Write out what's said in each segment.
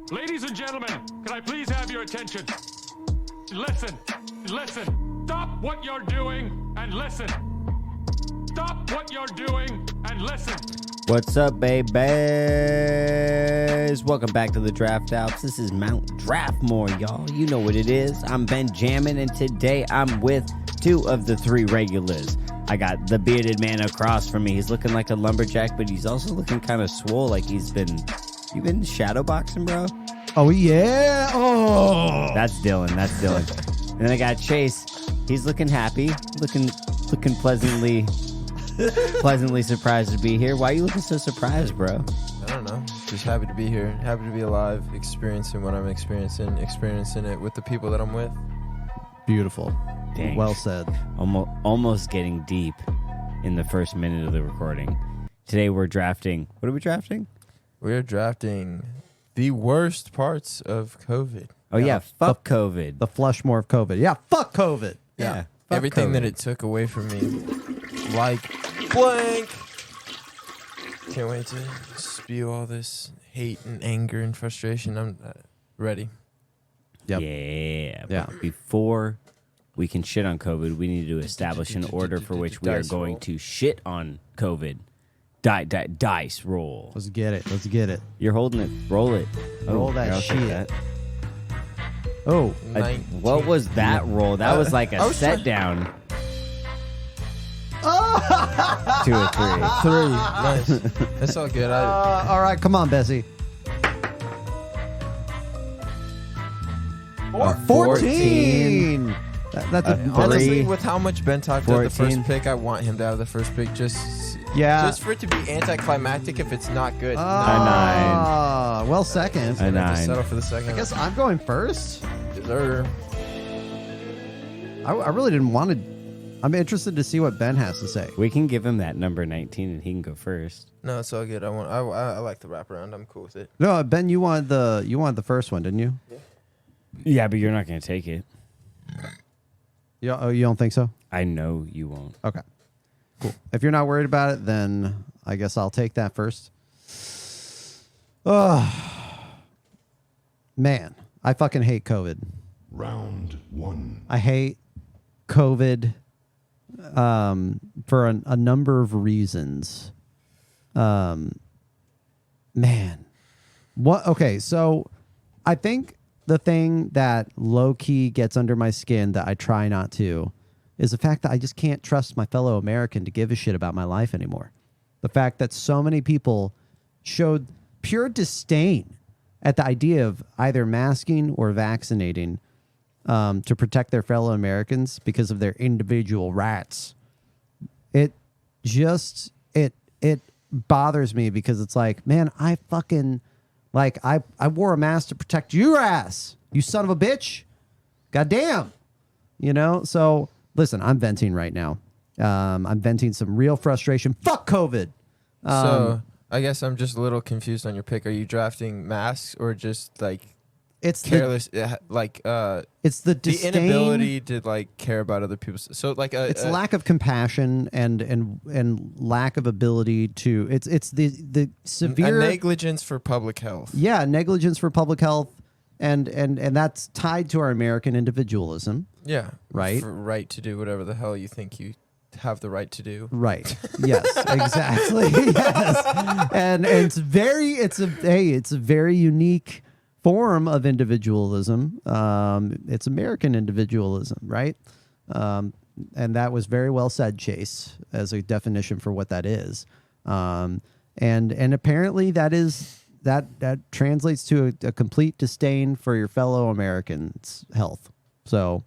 Ladies and gentlemen, can I please have your attention? Listen. Stop what you're doing and listen. Stop what you're doing and listen. What's up, babies? Welcome back to the Draft Outs. This is Mount Draftmore, y'all. You know what it is. I'm Ben Jammin, and today I'm with two of the three regulars. I got the bearded man across from me. He's looking like a lumberjack, but he's also looking kind of swole, like he's been... You been shadowboxing, bro? Oh, yeah. Oh. That's Dylan. And then I got Chase. He's looking happy, looking pleasantly surprised to be here. Why are you looking so surprised, bro? I don't know. Just happy to be here. Happy to be alive, experiencing what I'm experiencing it with the people that I'm with. Beautiful. Dang. Well said. Almost getting deep in the first minute of the recording. Today we're drafting. What are we drafting? We're drafting the worst parts of COVID. Oh, yeah. Fuck COVID. The Flushmore of COVID. Yeah, fuck COVID. Yeah. Everything that it took away from me. Like blank. Can't wait to spew all this hate and anger and frustration. I'm ready. Yep. Yeah. Yeah. But before we can shit on COVID, we need to establish an order for which we are going to shit on COVID. Dice roll. Let's get it. You're holding it. Roll it. Roll that here, I'll take shit. that. Oh. What was that roll? That was like a set down. 2 or 3. 3. Nice. That's all good. All right, come on, Bessie. 14. That's a Honestly, with how much Ben talked about the 14. first pick, I want him to have the first pick. Just for it to be anticlimactic if it's not good. Well, second. A 9. Just settle for the second. I guess I'm going first. Deserve. I really didn't want to. I'm interested to see what Ben has to say. We can give him that number 19 and he can go first. No, it's all good. I like the wraparound. I'm cool with it. No, Ben, you wanted the first one, didn't you? Yeah, but you're not going to take it. You don't think so? I know you won't. Okay. Cool. If you're not worried about it, then I guess I'll take that first. Oh, man. I fucking hate COVID. Round 1. I hate COVID for a number of reasons. Man. Okay, so I think the thing that low-key gets under my skin that I try not to is the fact that I just can't trust my fellow American to give a shit about my life anymore. The fact that so many people showed pure disdain at the idea of either masking or vaccinating to protect their fellow Americans because of their individual rights. It bothers me because it's like, man, I wore a mask to protect your ass, you son of a bitch. Goddamn. So listen, I'm venting right now. I'm venting some real frustration. Fuck COVID. So I guess I'm just a little confused on your pick. Are you drafting masks or just like it's careless? It's the disdain, the inability to care about other people. So it's lack of compassion and lack of ability to. It's the severe negligence for public health. Yeah, negligence for public health, and that's tied to our American individualism. Yeah, right. For right to do whatever the hell you think you have the right to do. Right. Yes. Exactly. Yes. And it's a very unique form of individualism. It's American individualism, right? And that was very well said, Chase, as a definition for what that is. And apparently that translates to a complete disdain for your fellow Americans' health. So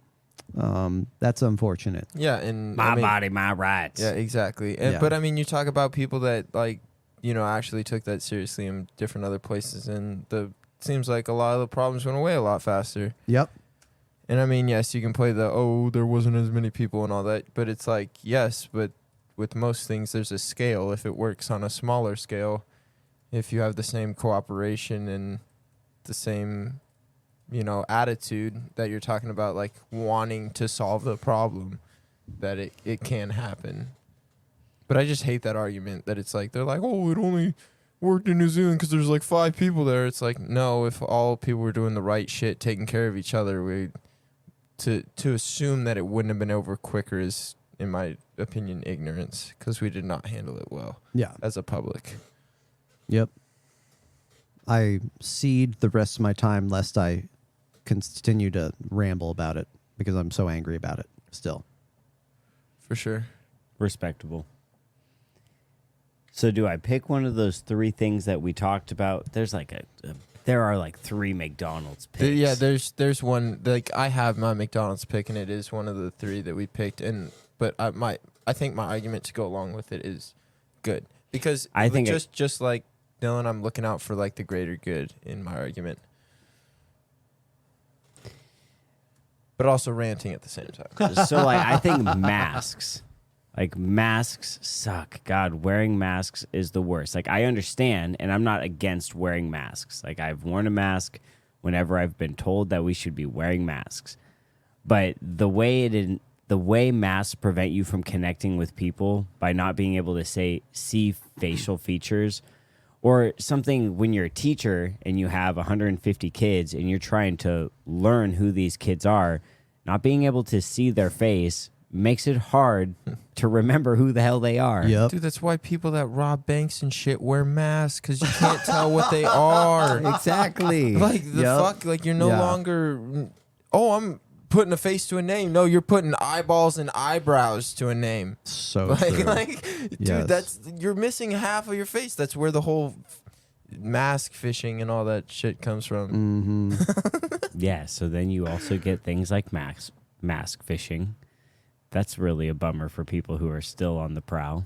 that's unfortunate. Yeah, and My body, my rights. Yeah, exactly. But I mean, you talk about people that actually took that seriously in different other places, and seems like a lot of the problems went away a lot faster. Yep. And I mean, yes, you can play there wasn't as many people and all that, but it's like, yes, but with most things, there's a scale. If it works on a smaller scale, if you have the same cooperation and the same, attitude that you're talking about, like wanting to solve the problem, that it can happen. But I just hate that argument that it's like, they're like, oh, it only worked in New Zealand because there's like 5 people there. It's like, no, if all people were doing the right shit, taking care of each other, to assume that it wouldn't have been over quicker is, in my opinion, ignorance, because we did not handle it well. Yeah. As a public. Yep. I cede the rest of my time lest I continue to ramble about it because I'm so angry about it still. For sure. Respectable. So do I pick one of those 3 things that we talked about? There's like there are like 3 McDonald's picks. Yeah, there's one, like, I have my McDonald's pick, and it is one of the 3 that we picked. But I think my argument to go along with it is good, because I think just like Dylan, I'm looking out for like the greater good in my argument, but also ranting at the same time. So like I think masks. Like masks suck. God, wearing masks is the worst. Like I understand, and I'm not against wearing masks. Like I've worn a mask whenever I've been told that we should be wearing masks. But the way masks prevent you from connecting with people by not being able to see facial features, or something when you're a teacher and you have 150 kids and you're trying to learn who these kids are, not being able to see their face makes it hard to remember who the hell they are. Yep. Dude, that's why people that rob banks and shit wear masks, because you can't tell what they are. Exactly. Like, the Yep. fuck? Like, you're no Yeah. longer, oh, I'm putting a face to a name. No, you're putting eyeballs and eyebrows to a name. So Like, true. dude, Yes. you're missing half of your face. That's where the whole mask fishing and all that shit comes from. Yeah, so then you also get things like mask fishing. That's really a bummer for people who are still on the prowl.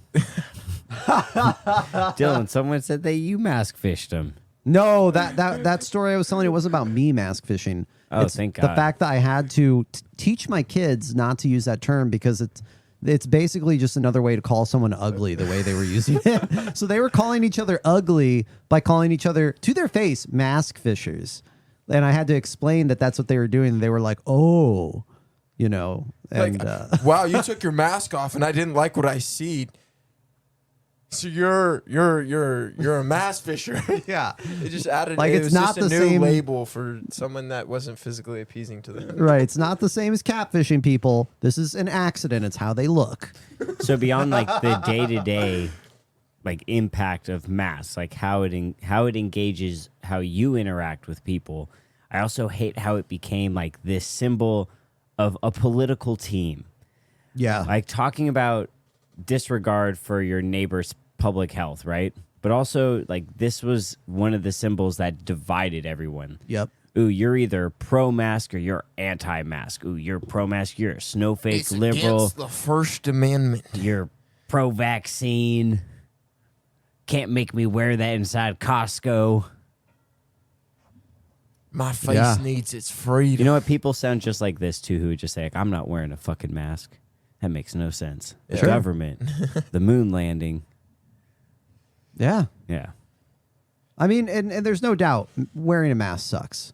Dylan, someone said that you mask fished them. No, that story I was telling you wasn't about me mask fishing. Oh, It's thank the God. fact that I had to teach my kids not to use that term because it's basically just another way to call someone ugly the way they were using it. So they were calling each other ugly by calling each other to their face mask fishers. And I had to explain that that's what they were doing. They were like, "Oh, you know." And Like, wow, you took your mask off and I didn't like what I see. So you're a mask fisher. yeah. It just added, Like, it it's was not just a the new same- label for someone that wasn't physically appeasing to them. Right, it's not the same as catfishing people. This is an accident. It's how they look. So beyond like the day-to-day like impact of masks, like how it engages how you interact with people, I also hate how it became like this symbol of a political team. Yeah. Like talking about disregard for your neighbor's public health, right? But also like this was one of the symbols that divided everyone. Yep. Ooh, you're either pro-mask or you're anti-mask. Ooh, you're pro-mask, you're a snowflake liberal. Against the First Amendment. You're pro-vaccine. Can't make me wear that inside Costco. My face Yeah. needs its freedom. You know what? People sound just like this, too, who would just say, like, I'm not wearing a fucking mask. That makes no sense. The Sure. government, the moon landing. Yeah. Yeah. I mean, and there's no doubt wearing a mask sucks.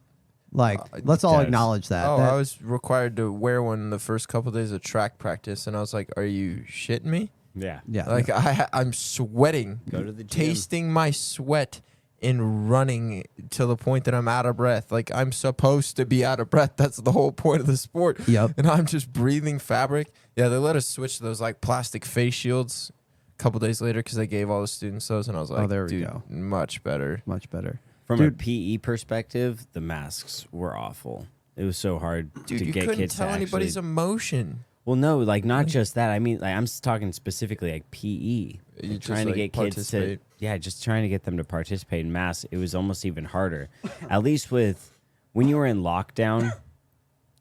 Like, let's all does. acknowledge that. Oh, That- I was required to wear one the first couple days of track practice, and I was like, "Are you shitting me?" Yeah. yeah. Like I'm sweating, Go to the gym. tasting my sweat in running to the point that I'm out of breath. Like I'm supposed to be out of breath. That's the whole point of the sport. Yep. And I'm just breathing fabric. Yeah, they let us switch to those like plastic face shields a couple days later because they gave all the students those, and I was like, there we dude, go. much better. Much better. From a Dude. PE perspective, the masks were awful. It was so hard Dude, to you get couldn't kids tell to anybody's actually... emotion. Well, no, like not just that. I mean, like I'm talking specifically like PE. You Like, just, trying to like, get kids to, participate. yeah, just trying to get them to participate in mass. It was almost even harder. At least with when you were in lockdown,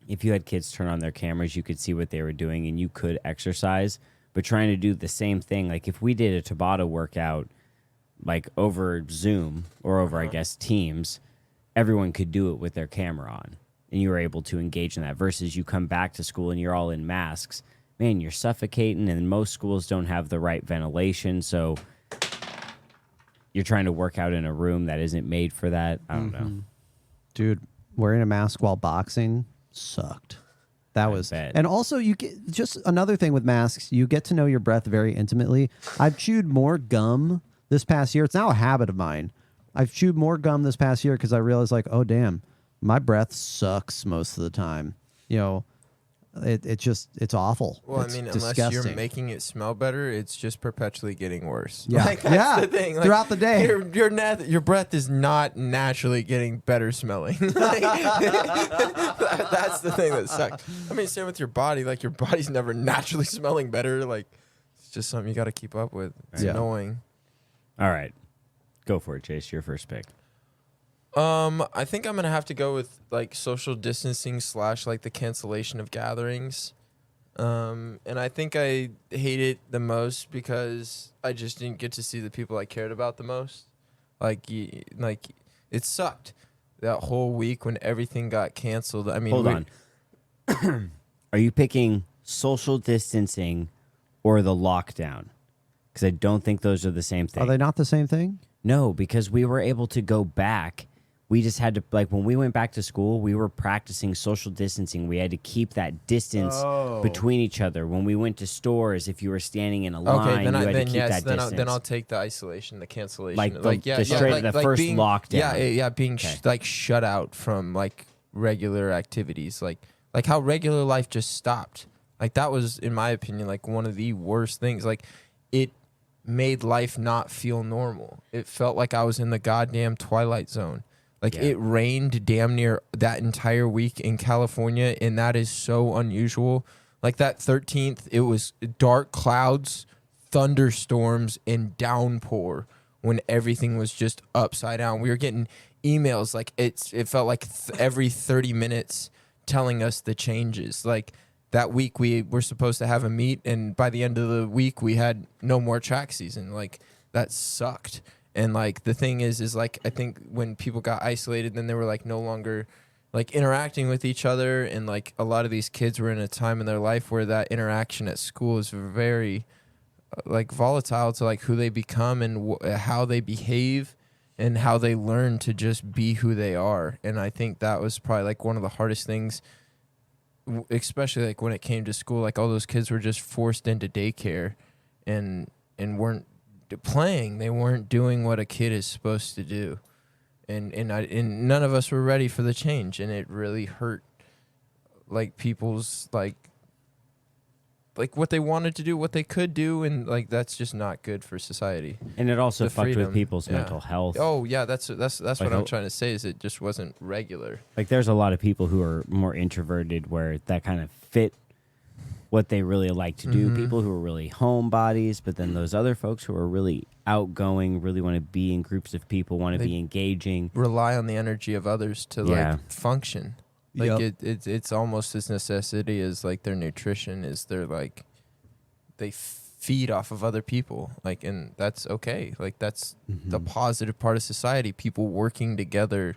if you had kids turn on their cameras, you could see what they were doing and you could exercise. But trying to do the same thing, like if we did a Tabata workout, like over Zoom or over I guess Teams, everyone could do it with their camera on. And you were able to engage in that versus you come back to school and you're all in masks. Man, you're suffocating, and most schools don't have the right ventilation, so you're trying to work out in a room that isn't made for that. I don't know. Dude, wearing a mask while boxing sucked. That was, bet. and also you get just another thing with masks. You get to know your breath very intimately. I've chewed more gum this past year. It's now a habit of mine. I've chewed more gum this past year because I realized, like, oh damn, my breath sucks most of the time. You know, it's awful. Well, It's I mean, disgusting. unless you're making it smell better, it's just perpetually getting worse. Yeah. Like, that's the thing. Like, Throughout the day. Your breath is not naturally getting better smelling. Like, that's the thing that sucks. I mean, same with your body. Like, your body's never naturally smelling better. Like, it's just something you got to keep up with. It's annoying. All right. Go for it, Chase. Your first pick. I think I'm gonna have to go with like social distancing / like the cancellation of gatherings. And I think I hate it the most because I just didn't get to see the people I cared about the most. Like it sucked that whole week when everything got canceled. I mean, Hold on. Are you picking social distancing or the lockdown? Because I don't think those are the same thing. Are they not the same thing? No, because we were able to go back. We just had to, like, when we went back to school, we were practicing social distancing. We had to keep that distance between each other. When we went to stores, if you were standing in a line, you had to keep that distance. Then I'll take the isolation, the cancellation. Like the first being, lockdown. Being like shut out from like regular activities, like how regular life just stopped. Like that was, in my opinion, like one of the worst things. Like it made life not feel normal. It felt like I was in the goddamn Twilight Zone. Like it rained damn near that entire week in California, and that is so unusual. Like that 13th, it was dark clouds, thunderstorms, and downpour when everything was just upside down. We were getting emails like it felt like every 30 minutes telling us the changes. Like that week we were supposed to have a meet, and by the end of the week we had no more track season. Like that sucked. And like the thing is like I think when people got isolated, then they were like no longer like interacting with each other, and like a lot of these kids were in a time in their life where that interaction at school is very like volatile to like who they become and how they behave and how they learn to just be who they are. And I think that was probably like one of the hardest things, especially like when it came to school. Like all those kids were just forced into daycare and weren't playing. They weren't doing what a kid is supposed to do, and none of us were ready for the change, and it really hurt like people's like what they wanted to do, what they could do, and like that's just not good for society. And it also The fucked freedom. with people's mental health. Oh yeah, that's what Like I'm trying to say is it just wasn't regular. Like there's a lot of people who are more introverted where that kind of fit what they really like to do. People who are really homebodies, but then those other folks who are really outgoing, really want to be in groups of people, want to be engaging. Rely on the energy of others to like function. Like it's almost as necessity as like their nutrition is their like they feed off of other people. Like, and that's okay. Like that's the positive part of society. People working together,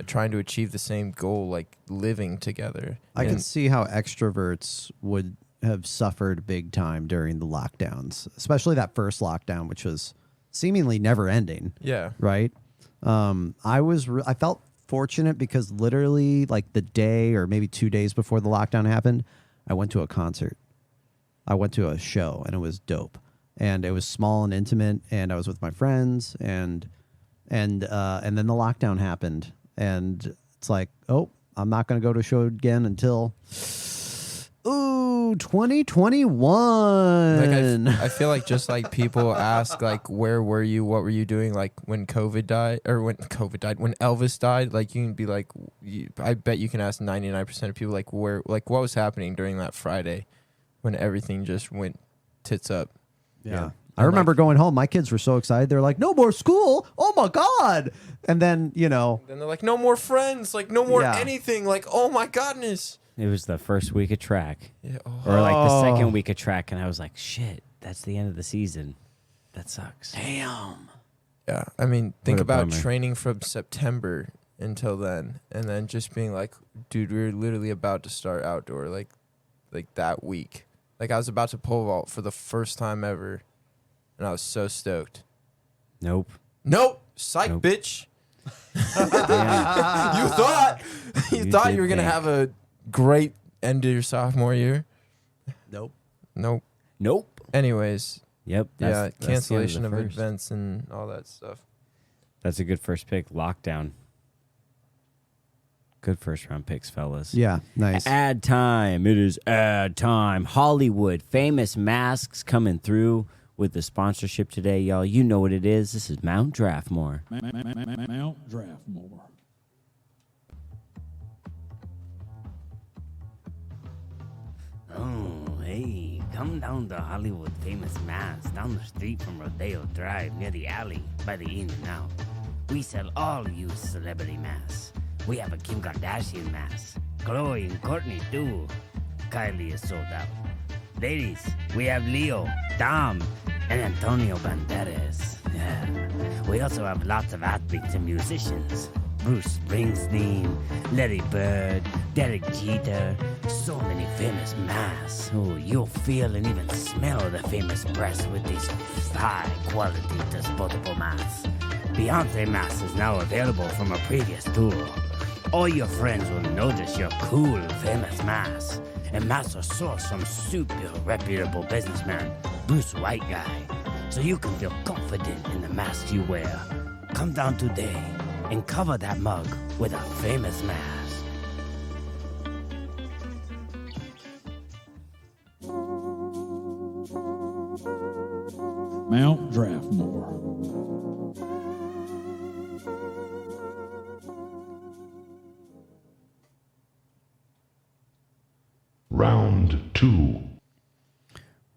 trying to achieve the same goal, like living together. I can see how extroverts would have suffered big time during the lockdowns, especially that first lockdown, which was seemingly never ending. Yeah. Right. I felt fortunate because literally like the day or maybe 2 days before the lockdown happened, I went to a concert. I went to a show and it was dope, and it was small and intimate, and I was with my friends, and then the lockdown happened, and it's like, oh, I'm not going to go to a show again until 2021. Like I feel like just like people ask like where were you, what were you doing, like when Elvis died, like you can be like I bet you can ask 99% of people like where, like what was happening during that Friday when everything just went tits up. Yeah. I remember going home. My kids were so excited. They're like, no more school. Oh, my God. And then, then they're like, no more friends. Like, no more anything. Like, oh, my goodness. It was the first week of track. Yeah. Or like the second week of track. And I was like, shit, that's the end of the season. That sucks. damn. Yeah. I mean, think What a about bummer. training from September until then. And then just being like, dude, we're literally about to start outdoor. Like that week. Like, I was about to pole vault for the first time ever. And I was so stoked. Nope. Psych, Nope. bitch. Yeah. You thought you did were gonna think. have a great end to your sophomore year. Nope. Nope. Nope. Anyways, Yep. That's the end cancellation the of first. events and all that stuff. That's a good first pick. Lockdown. Good first round picks, fellas. Yeah, nice. Ad time. It is ad time. Hollywood. Famous masks coming through with the sponsorship today, y'all. You know what it is. This is Mount Draftmore. Mount Draftmore. Oh, hey, come down to Hollywood Famous Mass, down the street from Rodeo Drive, near the alley by the In-N-Out. We sell all used celebrity masks. We have a Kim Kardashian mask. Khloe and Kourtney, too. Kylie is sold out. Ladies, we have Leo, Dom, and Antonio Banderas. Yeah. We also have lots of athletes and musicians. Bruce Springsteen, Larry Bird, Derek Jeter, so many famous masks. Oh, you'll feel and even smell the famous breasts with these high-quality disposable masks. Beyonce mask is now available from a previous tour. All your friends will notice your cool, famous mask. And masks are sourced from super reputable businessman, Bruce White Guy. So you can feel confident in the mask you wear. Come down today and cover that mug with a famous mask. Mount Draftmore. Round 2.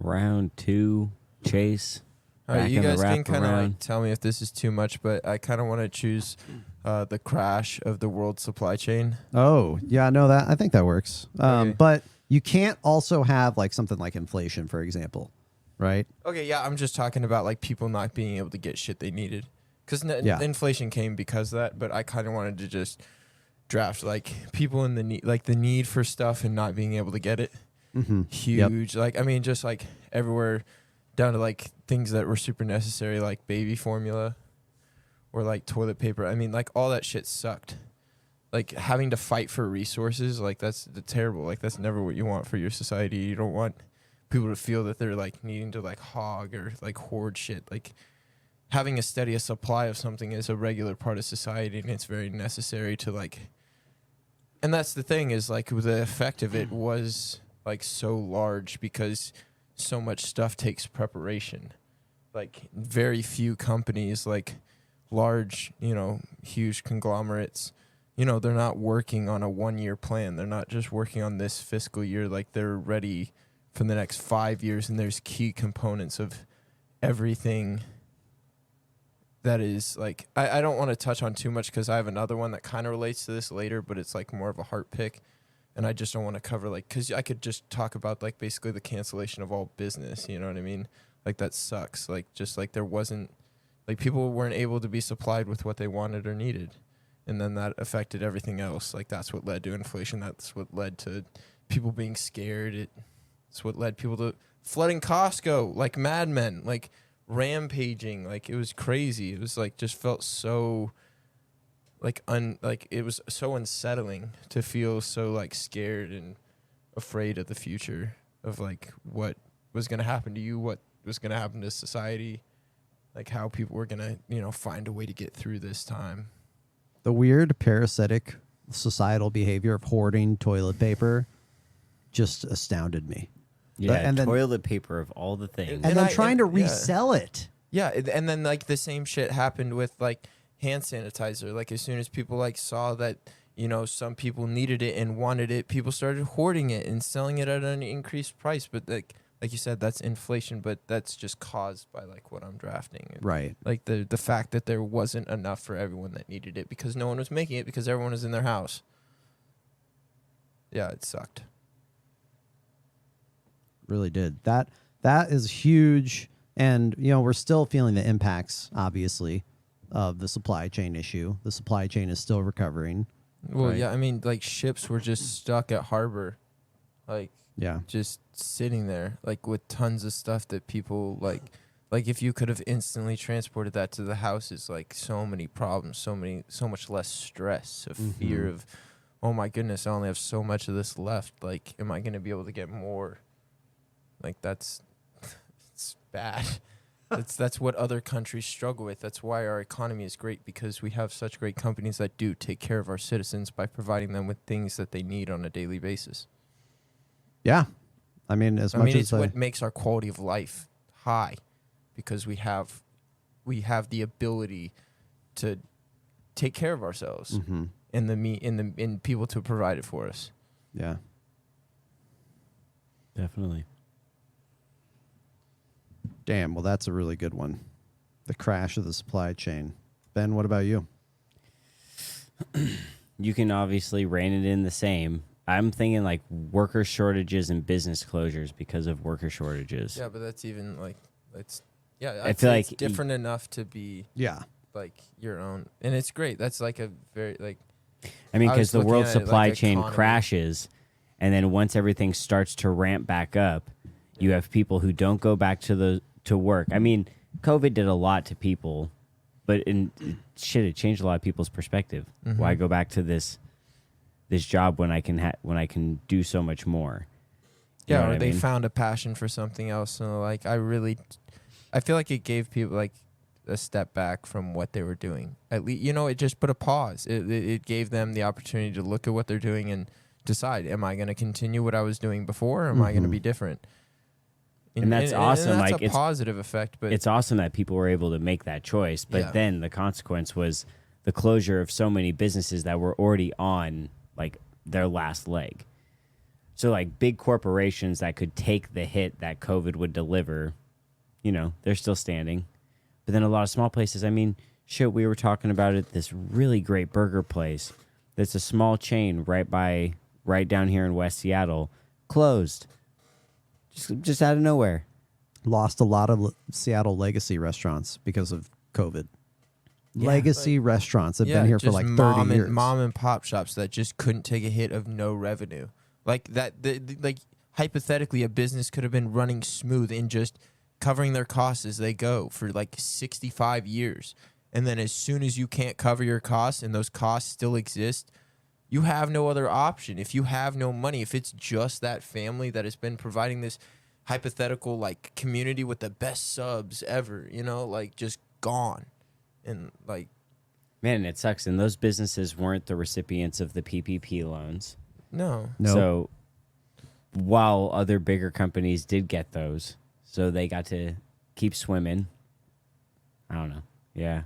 Round 2. Chase. All right, Back you in the guys can kind of wraparound. like tell me if this is too much, but I kind of want to choose the crash of the world supply chain. Oh, yeah, no, that I think that works. Okay. But you can't also have like something like inflation, for example, right? Okay, yeah, I'm just talking about like people not being able to get shit they needed, because Yeah. inflation came because of that. But I kind of wanted to just draft like people in the need, like the need for stuff and not being able to get it. Mm-hmm. Huge, like I mean, just like everywhere, down to like things that were super necessary, like baby formula, or like toilet paper. I mean, like all that shit sucked. Like having to fight for resources, like that's terrible. Like that's never what you want for your society. You don't want people to feel that they're like needing to like hog or like hoard shit. Like having a steady supply of something is a regular part of society, and it's very necessary to like. And that's the thing is like the effect of it was like so large because so much stuff takes preparation. Like very few companies, like large, huge conglomerates, they're not working on a 1-year plan. They're not just working on this fiscal year. Like they're ready for the next 5 years, and there's key components of everything that is like, I don't want to touch on too much because I have another one that kind of relates to this later, but it's like more of a heart pick. And I just don't want to cover like, because I could just talk about like basically the cancellation of all business. You know what I mean? Like that sucks. Like just like there wasn't, like people weren't able to be supplied with what they wanted or needed. And then that affected everything else. Like that's what led to inflation. That's what led to people being scared. It's what led people to flooding Costco like madmen, like rampaging. Like it was crazy. It was like just felt so like it was so unsettling to feel so like scared and afraid of the future of like what was going to happen to you, what was going to happen to society, like how people were going to, find a way to get through this time. The weird parasitic societal behavior of hoarding toilet paper just astounded me. Yeah, and then, toilet paper of all the things. and And then I- trying to and- yeah. resell it. Yeah, and then like the same shit happened with like hand sanitizer. Like as soon as people like saw that, some people needed it and wanted it, people started hoarding it and selling it at an increased price. But like you said, that's inflation, but that's just caused by like what I'm drafting. Right. Like the fact that there wasn't enough for everyone that needed it because no one was making it because everyone was in their house. Yeah, it sucked. Really did. That is huge. And, we're still feeling the impacts, obviously, of the supply chain issue. The supply chain is still recovering. Well, Right. yeah, I mean, like ships were just stuck at harbor, like Yeah. just sitting there, like with tons of stuff that people like if you could have instantly transported that to the houses, like so many problems, so much less stress, of fear of, oh my goodness, I only have so much of this left. Like, am I going to be able to get more? Like that's it's bad. That's what other countries struggle with. That's why our economy is great, because we have such great companies that do take care of our citizens by providing them with things that they need on a daily basis. Yeah. I mean, as much it's as what makes our quality of life high, because we have the ability to take care of ourselves and people to provide it for us. yeah. Definitely. Damn. Well, that's a really good one. The crash of the supply chain. Ben, what about you? You can obviously rein it in the same. I'm thinking like worker shortages and business closures because of worker shortages. Yeah, but that's even like I feel like it's different enough to be Yeah. like your own, and it's great. That's like a very like. I mean, I because was the looking world at it supply like chain economy. crashes, and then once everything starts to ramp back up, you have people who don't go back to work. I mean, COVID did a lot to people, but it changed a lot of people's perspective. Why go back to this job when I can do so much more? You know Yeah, what or I they mean? found a passion for something else, and like I feel like it gave people like a step back from what they were doing. At least, it just put a pause. It gave them the opportunity to look at what they're doing and decide: am I going to continue what I was doing before, or am I going to be different? And that's awesome. And that's Like, a positive effect, but It's awesome that people were able to make that choice, but Yeah. then the consequence was the closure of so many businesses that were already on like their last leg. So like big corporations that could take the hit that COVID would deliver, they're still standing. But then a lot of small places, I mean, shit, we were talking about it, this really great burger place that's a small chain right down here in West Seattle, closed. Just out of nowhere. Lost a lot of Seattle legacy restaurants because of COVID. Yeah. Legacy restaurants have been here for just like 30 years. mom and pop shops that just couldn't take a hit of no revenue. Like that, like hypothetically, a business could have been running smooth and just covering their costs as they go for like 65 years. And then as soon as you can't cover your costs and those costs still exist, you have no other option. If you have no money, if it's just that family that has been providing this hypothetical like community with the best subs ever, like just gone. And like, Man, it sucks. And those businesses weren't the recipients of the PPP loans. no. So while other bigger companies did get those, so they got to keep swimming. I don't know. Yeah.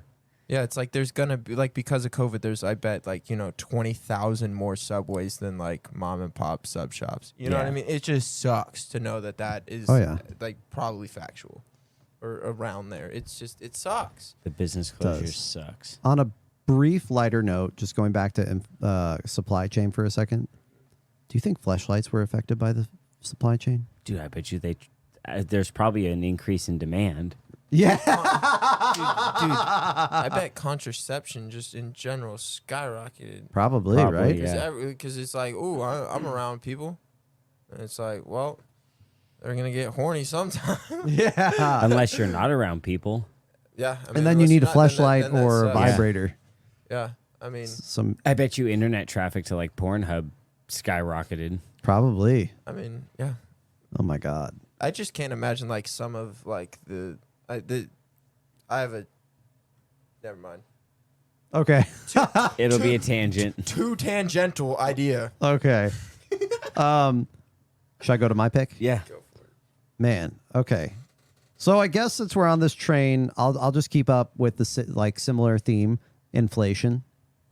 Yeah, it's like there's gonna be like, because of COVID, there's I bet like 20,000 more Subways than like mom and pop sub shops. You know what I Yeah. mean? It just sucks to know that is Oh, yeah. like probably factual or around there. It's just it sucks. The business Does. closure sucks. On a brief, lighter note, just going back to supply chain for a second, do you think fleshlights were affected by the supply chain? Dude, I bet you there's probably an increase in demand. Yeah. Dude, I bet contraception just in general skyrocketed. Probably, Probably, right? yeah. Because it's like, ooh, I'm around people, and it's like, well, they're gonna get horny sometime. Yeah. Unless you're not around people. Yeah, I mean, And then you unless need a you're not, fleshlight then that or a sucks. vibrator. Yeah, I mean, Some I bet you internet traffic to like Pornhub skyrocketed. probably. yeah. Oh my God. I just can't imagine like some of like I have a. Never mind. Okay. It'll be a tangent. Too tangential idea. Okay. Should I go to my pick? Yeah. Man. Okay. So I guess since we're on this train, I'll just keep up with the similar theme, inflation.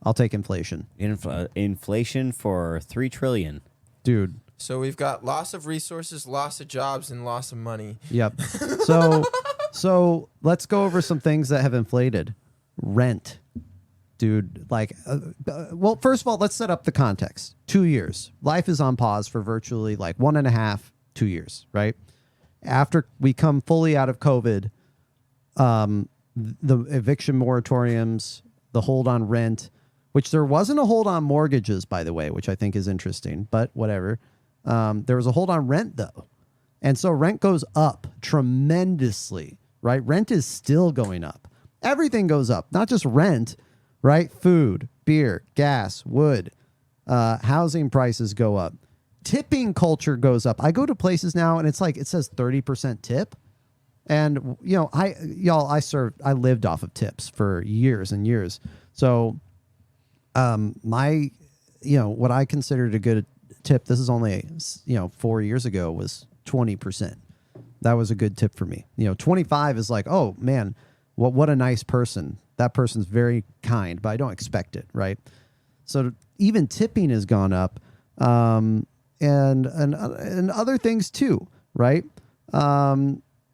I'll take inflation, Inflation for $3 trillion. dude. So we've got loss of resources, loss of jobs, and loss of money. Yep. So let's go over some things that have inflated. Rent, dude. Like, well, first of all, let's set up the context. 2 years. Life is on pause for virtually like 1.5, 2 years, right? After we come fully out of COVID, the eviction moratoriums, the hold on rent, which there wasn't a hold on mortgages, by the way, which I think is interesting, but whatever. There was a hold on rent, though. And so rent goes up tremendously, right? Rent is still going up. Everything goes up, not just rent, right? Food, beer, gas, wood, housing prices go up. Tipping culture goes up. I go to places now and it's like, it says 30% tip. And I lived off of tips for years and years. So what I considered a good tip, this is only 4 years ago, was 20%. That was a good tip for me. 25 is like, oh man, what a nice person. That person's very kind, but I don't expect it, right? So even tipping has gone up, and other things too, right?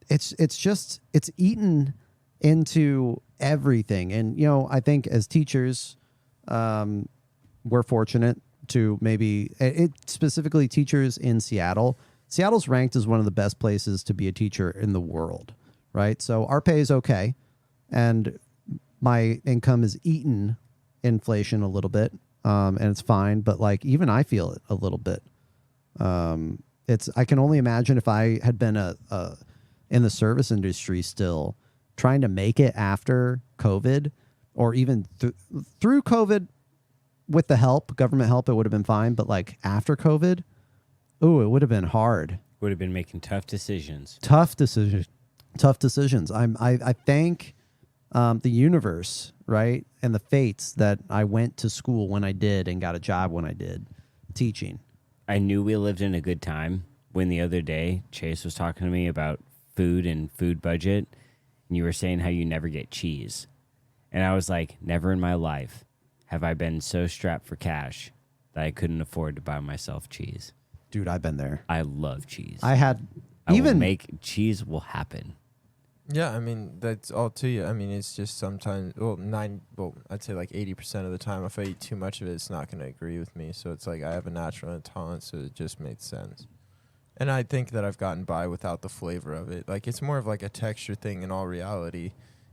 It's eaten into everything. And I think as teachers, we're fortunate to maybe specifically teachers in Seattle. Seattle's ranked as one of the best places to be a teacher in the world, right? So our pay is okay, and my income is eaten inflation a little bit, and it's fine. But like even I feel it a little bit. I can only imagine if I had been in the service industry still trying to make it after COVID, or even through COVID with the government help, it would have been fine. But like after COVID, it would have been hard. Would have been making tough decisions. Tough decisions. I thank the universe, right, and the fates that I went to school when I did and got a job when I did, teaching. I knew we lived in a good time when the other day Chase was talking to me about food and food budget, and you were saying how you never get cheese. And I was like, never in my life have I been so strapped for cash that I couldn't afford to buy myself cheese. Dude, I've been there. I love cheese. I will make cheese will happen. Yeah, I mean, that's all to you. I mean, it's just sometimes, I'd say like 80% of the time, if I eat too much of it, it's not going to agree with me. So it's like I have a natural intolerance, so it just makes sense. And I think that I've gotten by without the flavor of it. Like, it's more of like a texture thing in all reality.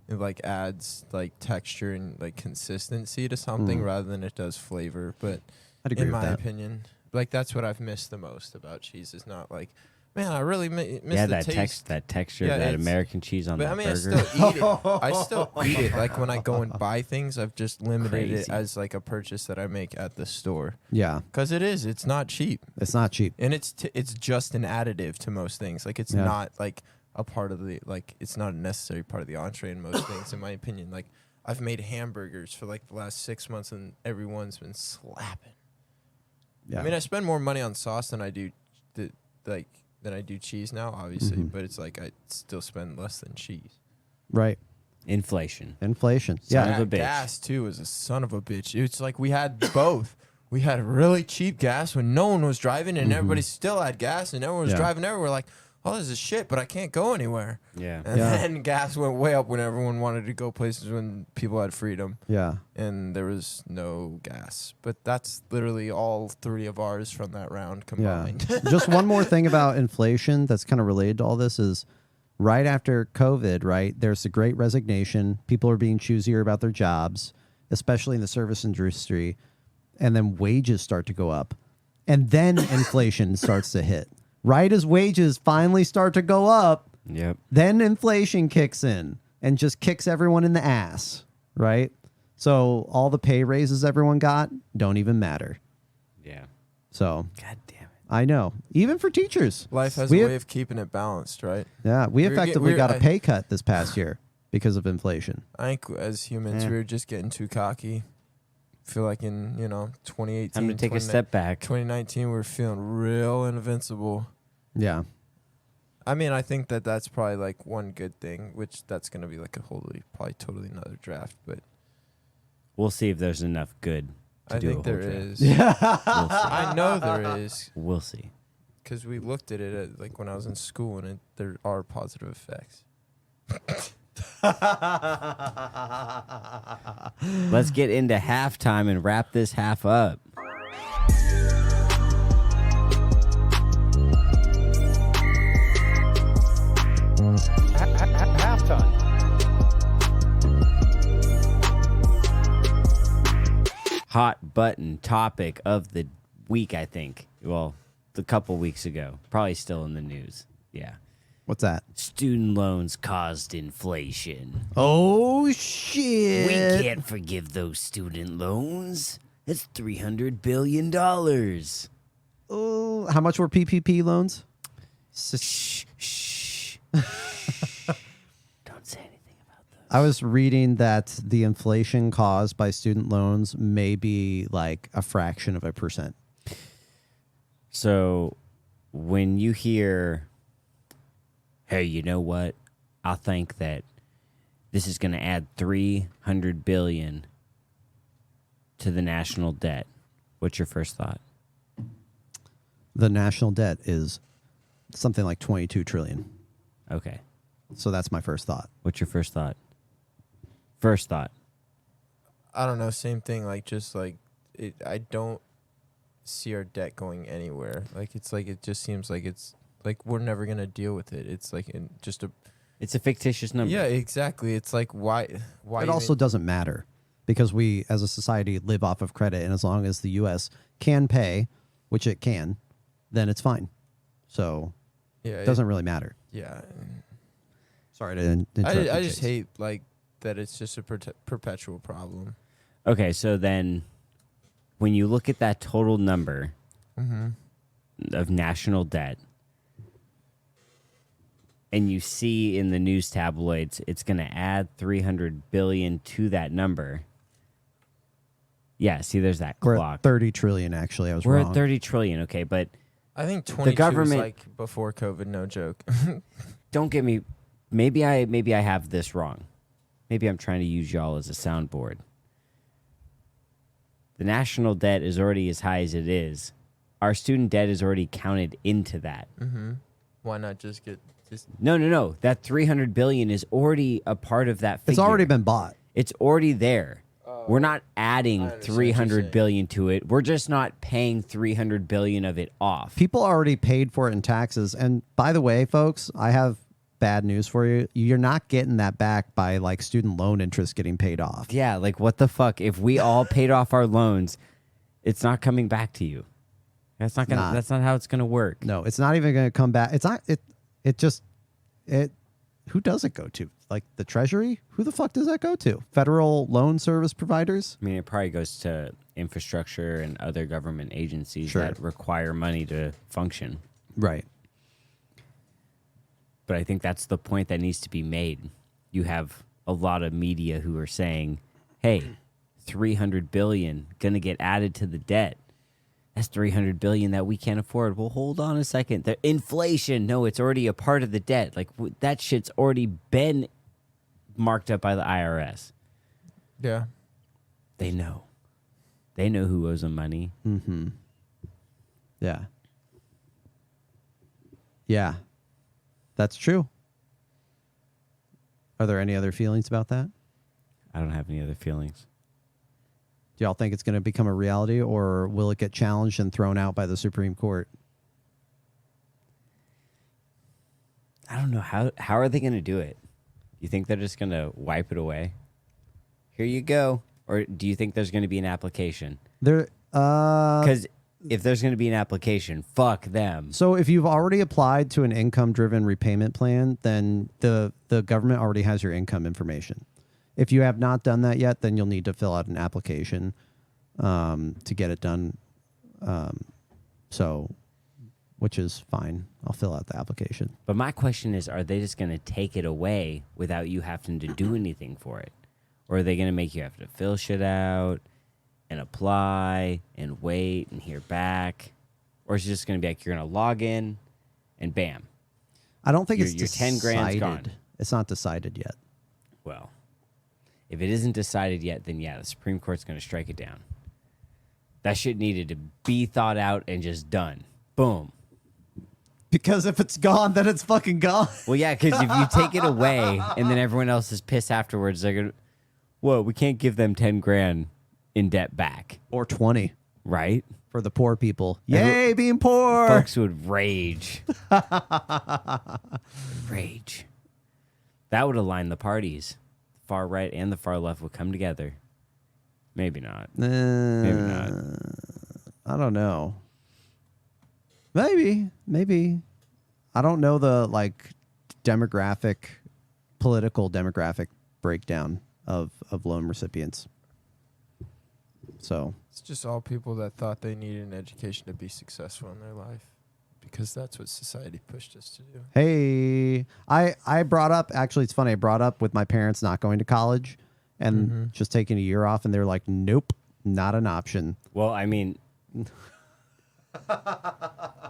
It like adds like texture and like consistency to something rather than it does flavor. But I'd agree in with my that. opinion, like that's what I've missed the most about cheese. Is not like, man, I really miss the that taste. that texture, Yeah, that it's- American cheese on But that I mean, I burger. still eat it. I still eat it. Like when I go and buy things, I've just limited it Crazy. as like a purchase that I make at the store. Yeah, Because it's not cheap, it's not cheap. and it's just an additive to most things. Like it's Yeah. not like a part of the it's not a necessary part of the entree in most things, in my opinion. Like I've made hamburgers for like the last 6 months, and everyone's been slapping. Yeah. I mean, I spend more money on sauce than I do than I do cheese now, obviously, Mm-hmm. but it's like I still spend less than cheese. Right. Inflation. Inflation. Son Yeah. of a bitch. Gas too is a son of a bitch. It's like we had both. We had really cheap gas when no one was driving, and everybody still had gas, and everyone was Mm-hmm. Yeah. driving everywhere. Like, oh, this is shit, but I can't go anywhere. Yeah. And Yeah. then gas went way up when everyone wanted to go places when people had freedom, Yeah. and there was no gas. But that's literally all three of ours from that round combined. Yeah. Just one more thing about inflation that's kind of related to all this is right after COVID, right, there's a great resignation. People are being choosier about their jobs, especially in the service industry. And then wages start to go up. And then inflation starts to hit. Right as wages finally start to go up, Yep. then inflation kicks in and just kicks everyone in the ass, right? So all the pay raises everyone got don't even matter. Yeah. So God damn it. I know, even for teachers, Life has We a have- way of keeping it balanced, right? yeah, we We're effectively get- got a we're- pay cut this past year because of inflation. I think as humans, Yeah. we were just getting too cocky. Feel like in 2018, Time to take a 29 step back. 2019, we were feeling real invincible. Yeah, I mean, I think that that's probably like one good thing, which that's going to be like probably totally another draft. But We'll see if there's enough good to I do think a whole there draft. is. We'll see. I know there is, We'll see. because we looked at it like when I was in school, and there are positive effects. Let's get into halftime and wrap this half up. Hot button topic of the week, I think. Well, a couple weeks ago. Probably still in the news. Yeah. what's that? Student loans caused inflation. Oh shit! We can't forgive those student loans. It's $300 billion. Oh, how much were PPP loans? Shh, shh. I was reading that the inflation caused by student loans may be like a fraction of a percent. So when you hear, hey, you know what? I think that this is going to add $300 billion to the national debt. What's your first thought? The national debt is something like 22 trillion. Okay. So that's my first thought. What's your first thought? First thought. I don't know. Same thing. Like just like it. I don't see our debt going anywhere. Like it's like it just seems like it's like we're never gonna deal with it. It's like just a. It's a fictitious number. Yeah, exactly. It's like why It also doesn't matter because we as a society live off of credit, and as long as the U.S. can pay, which it can, then it's fine. So yeah, it doesn't really matter. Yeah. Sorry to interrupt. I you, just Chase. hate like that. It's just a perpetual problem. Okay, so then when you look at that total number of national debt and you see in the news tabloids it's going to add 300 billion to that number. Yeah, see there's that We're clock. at 30 trillion actually. I was We're wrong. at 30 trillion, okay, but I think 22 government- is like before COVID. No joke. don't get me maybe I have this wrong. Maybe I'm trying to use y'all as a soundboard. The national debt is already as high as it is. Our student debt is already counted into that. Why not just get just? No. That 300 billion is already a part of that figure. It's already been bought. It's already there. We're not adding understand what you're 300 saying. billion to it. We're just not paying 300 billion of it off. People already paid for it in taxes. And by the way, folks, I have bad news for you. You're not getting that back by like student loan interest getting paid off. Yeah, like what the fuck? If we all paid off our loans, it's not coming back to you. That's not gonna. Not. That's not how it's gonna work. No, it's not even going to come back. It's not. It just. Who does it go to? Like the Treasury? Who the fuck does that go to? Federal loan service providers? I mean, it probably goes to infrastructure and other government agencies Sure. that require money to function. Right. But I think that's the point that needs to be made. You have a lot of media who are saying, hey, 300 billion going to get added to the debt. That's 300 billion that we can't afford. Well, hold on a second. The inflation, no, it's already a part of the debt. Like that shit's already been marked up by the IRS. Yeah. They know. They know who owes them money. Mm-hmm. Yeah. Yeah. That's true. Are there any other feelings about that? I don't have any other feelings. Do y'all think it's going to become a reality, or will it get challenged and thrown out by the Supreme Court? I don't know. How are they going to do it? You think they're just going to wipe it away? Here you go. Or do you think there's going to be an application? Because if there's going to be an application, fuck them. So if you've already applied to an income-driven repayment plan, then the government already has your income information. If you have not done that yet, then you'll need to fill out an application to get it done. Which is fine. I'll fill out the application. But my question is, are they just going to take it away without you having to do anything for it? Or are they going to make you have to fill shit out and apply and wait and hear back? Or is it just going to be like you're going to log in and bam? I don't think Your it's 10 grand's decided. gone. It's not decided yet. Well, if it isn't decided yet, then yeah, the Supreme Court's going to strike it down. That shit needed to be thought out and just done. Boom. Because if it's gone, then it's fucking gone. Well, yeah, because if you take it away and then everyone else is pissed afterwards, they're going to, whoa, we can't give them 10 grand in debt back. Or 20 Right? for the poor people. Yay, being poor. Folks would rage. Rage. That would align the parties. The far right and the far left would come together. Maybe not. Maybe not. I don't know. Maybe. I don't know the political demographic breakdown of loan recipients. So It's just all people that thought they needed an education to be successful in their life. because that's what society pushed us to do. Hey, I brought up, actually, it's funny. I brought up with my parents not going to college and just taking a year off, and they're like, nope, not an option. Well, I mean,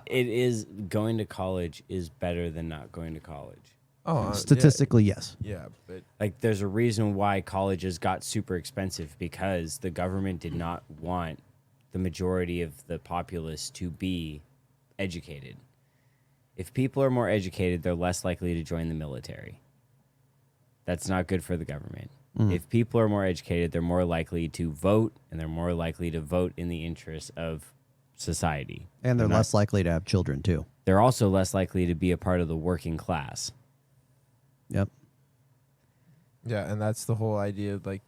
it is going to college is better than not going to college. Oh, Statistically, yes. Yeah, but Like, there's a reason why colleges got super expensive because the government did not want the majority of the populace to be educated. If people are more educated, they're less likely to join the military. That's not good for the government. If people are more educated, they're more likely to vote, and they're more likely to vote in the interest of society. And they're less likely to have children, too. They're also less likely to be a part of the working class. Yep. yeah, and that's the whole idea of like,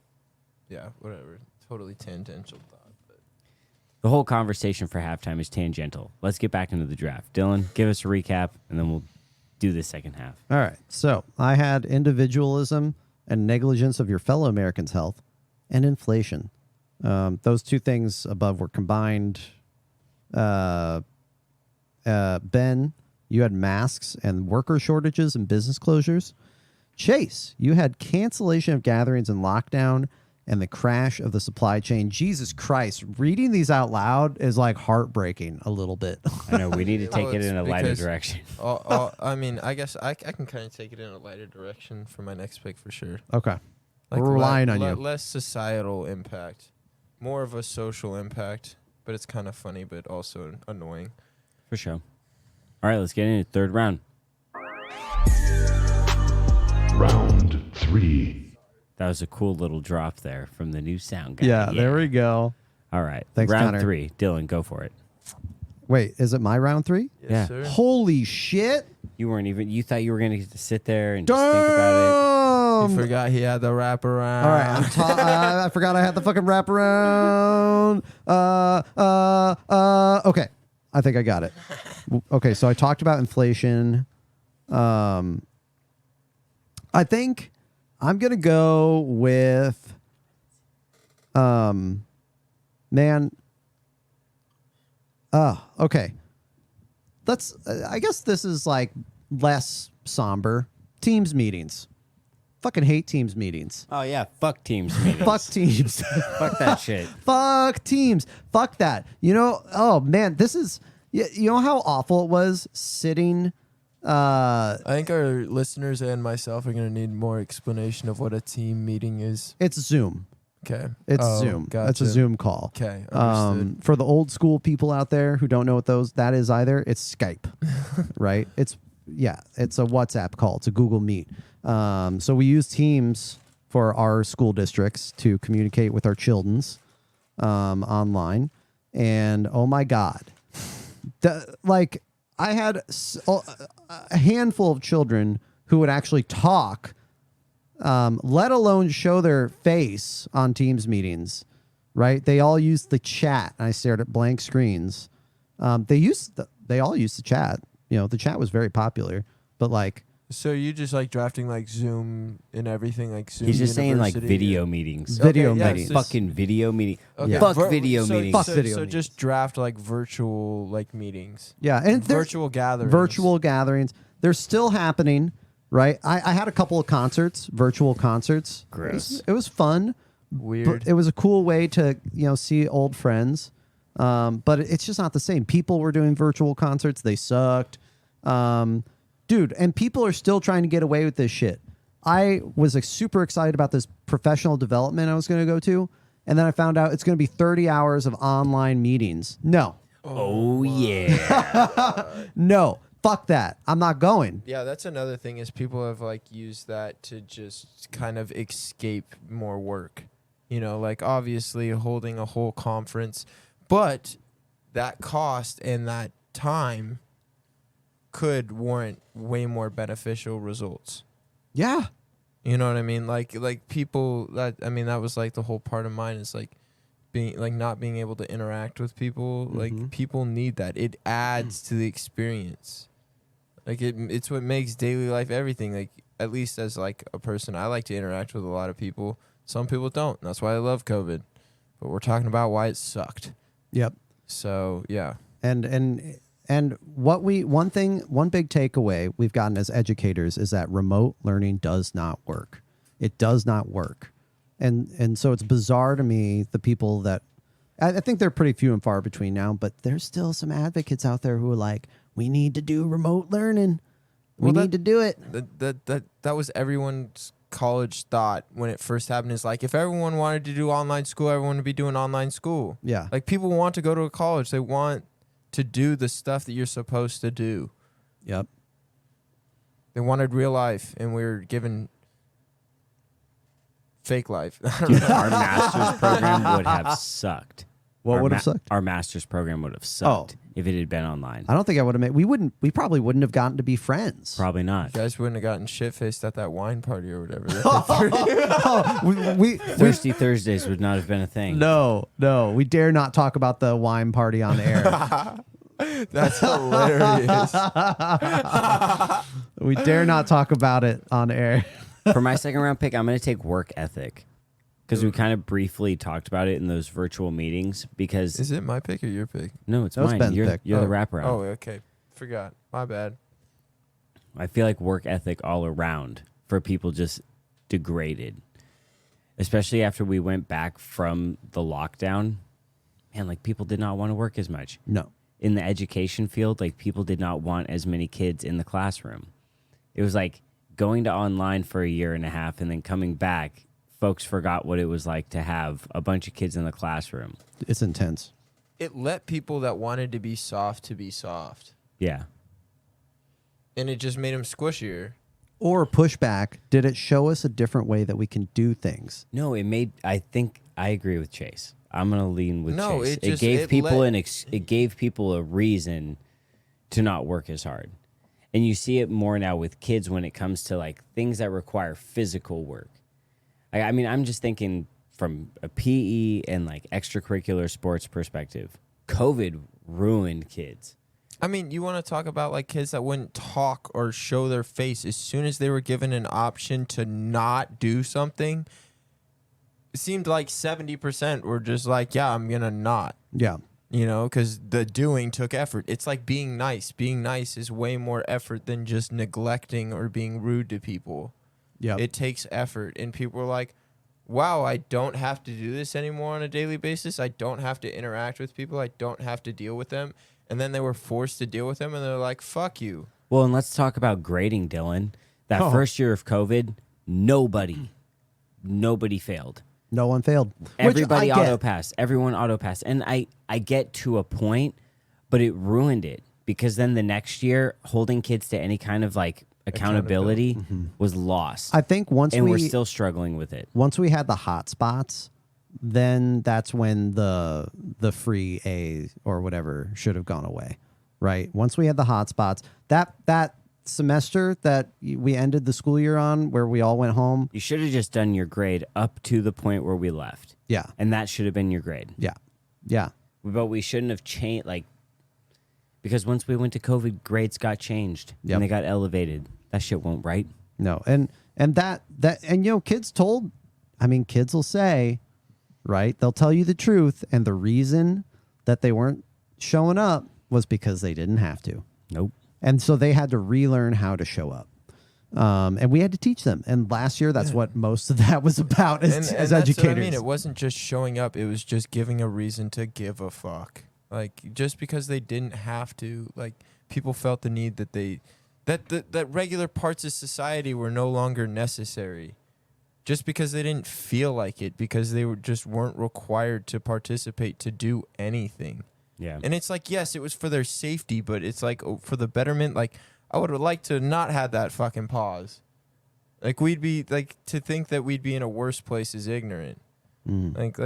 yeah, whatever. Totally tangential thought. But The whole conversation for halftime is tangential. Let's get back into the draft. Dylan, give us a recap, and then we'll do the second half. All right. So I had individualism and negligence of your fellow Americans' health and inflation. Those two things above were combined. Ben, you had masks and worker shortages and business closures. Chase, you had cancellation of gatherings and lockdown and the crash of the supply chain. Jesus Christ, reading these out loud is like heartbreaking a little bit. I know we need to take Well, it it's in a lighter because- direction. I mean, I guess I can kind of take it in a lighter direction for my next pick for sure. Okay. Like We're relying on you. Less societal impact, more of a social impact, but it's kind of funny, but also annoying. For sure. All right, let's get into the third round. Round 3. That was a cool little drop there from the new sound guy. Yeah, there we go. All right. Thanks, round Connor. 3. Dylan, go for it. Wait, is it my round 3? Yes, Yeah. sir. Holy shit. You thought you were going to get to sit there and just think about You forgot he had the wraparound. All right, I forgot I had the fucking wraparound. Okay, I think I got it. Okay, so I talked about inflation. I think I'm gonna go with, man. Okay. Let's. I guess this is like less somber. Teams meetings. Fucking hate teams meetings. Oh, yeah. Fuck teams meetings. Fuck teams. Fuck that shit. Fuck teams. Fuck that. You know, oh man, this is, you know how awful it was sitting, I think our listeners and myself are going to need more explanation of what a team meeting is. it's Zoom. Okay. It's Oh, Zoom. Gotcha. It's a Zoom call. Okay. Understood. For the old school people out there who don't know what that is either, it's Skype, right? It's a WhatsApp call. It's a Google Meet. So we use Teams for our school districts to communicate with our children's online. And oh my God, I had a handful of children who would actually talk, let alone show their face on Teams meetings, right? They all used the chat. And I stared at blank screens. They all used the chat. You know, the chat was very popular, but like, So you just like drafting like Zoom and everything, like Zoom. He's just saying like University? video meetings. Video Okay, yeah, meetings. it's just- Fucking video meeting. Okay. Fuck Vir- video so, meetings. Fuck so, video So meetings. just draft like virtual like meetings. yeah, and there's Virtual gatherings. virtual gatherings. They're still happening, right? I had a couple of concerts, virtual concerts. Gross. It was fun. Weird. But it was a cool way to, see old friends. But it's just not the same. People were doing virtual concerts. They sucked. Dude, and people are still trying to get away with this shit. I was super excited about this professional development I was going to go to. And then I found out it's going to be 30 hours of online meetings. No. Oh, yeah. No. Fuck that. I'm not going. Yeah, that's another thing is people have like used that to just kind of escape more work. You know, like obviously holding a whole conference, but that cost and that time could warrant way more beneficial results. Yeah. You know what I mean? Like people that was like the whole part of mine is like being like not being able to interact with people. Like people need that. It adds to the experience. Like it's what makes daily life everything. Like at least as like a person, I like to interact with a lot of people. Some people don't. That's why I love COVID. But we're talking about why it sucked. Yep. So yeah. And one big takeaway we've gotten as educators is that remote learning does not work. It does not work. And so it's bizarre to me, the people that, I think they're pretty few and far between now, but there's still some advocates out there who are like, we need to do remote learning. We need to do it. That was everyone's college thought when it first happened. Is like, if everyone wanted to do online school, everyone would be doing online school. Yeah. Like, people want to go to a college. They want to do the stuff that you're supposed to do. Yep. They wanted real life, and we were given fake life. Dude, our master's program would have sucked. What would have sucked? Our master's program would have sucked if it had been online. I don't think I would have made. We probably wouldn't have gotten to be friends. Probably not. You guys wouldn't have gotten shit-faced at that wine party or whatever. Thirsty Thursdays would not have been a thing. No, we dare not talk about the wine party on air. That's hilarious. We dare not talk about it on air. For my second round pick, I'm going to take work ethic. Because we kind of briefly talked about it in those virtual meetings. Because Is it my pick or your pick? no, it's That was mine. Ben's You're pick. the wraparound. Oh, okay. Forgot. My bad. I feel like work ethic all around for people just degraded. Especially after we went back from the lockdown. Man, like, people did not want to work as much. No. In the education field, like, people did not want as many kids in the classroom. It was like going to online for a year and a half and then coming back. Folks forgot what it was like to have a bunch of kids in the classroom. It's intense. It let people that wanted to be soft. Yeah. And it just made them squishier. Or pushback. Did it show us a different way that we can do things? No, it made. I think I agree with Chase. I'm gonna lean with No, Chase. it just- gave it people let- it gave people a reason to not work as hard, and you see it more now with kids when it comes to like things that require physical work. I mean, I'm just thinking from a PE and like extracurricular sports perspective. COVID ruined kids. I mean, you want to talk about like kids that wouldn't talk or show their face as soon as they were given an option to not do something. It seemed like 70% were just like, yeah, I'm going to not. Yeah. You know, because the doing took effort. It's like being nice. Being nice is way more effort than just neglecting or being rude to people. Yeah. It takes effort. And people are like, wow, I don't have to do this anymore on a daily basis. I don't have to interact with people. I don't have to deal with them. And then they were forced to deal with them, and they're like, fuck you. Well, and let's talk about grading, Dylan. That first year of COVID, nobody failed. No one failed. Everybody Which I get. auto passed. Everyone auto passed. And I get to a point, but it ruined it because then the next year, holding kids to any kind of like accountability was lost. I think and we're still struggling with it. once we had the hot spots, then that's when the free A or whatever should have gone away, right? Once we had the hot spots, that semester that we ended the school year on, where we all went home. You should have just done your grade up to the point where we left. Yeah, And that should have been your grade. yeah. But we shouldn't have changed, like, because once we went to COVID, grades got changed Yep. and they got elevated. That shit won't right. No, and kids kids will say, right? They'll tell you the truth, and the reason that they weren't showing up was because they didn't have to. Nope. And so they had to relearn how to show up. And we had to teach them. And last year, that's what most of that was about as That's educators. what I mean. It wasn't just showing up. It was just giving a reason to give a fuck. Like, just because they didn't have to, like, people felt the need that that regular parts of society were no longer necessary. Just because they didn't feel like it, because they weren't required to participate, to do anything. Yeah. And it's like, yes, it was for their safety, but it's like, for the betterment, like, I would have liked to not have that fucking pause. Like, we'd be, like, to think that we'd be in a worse place is ignorant. Like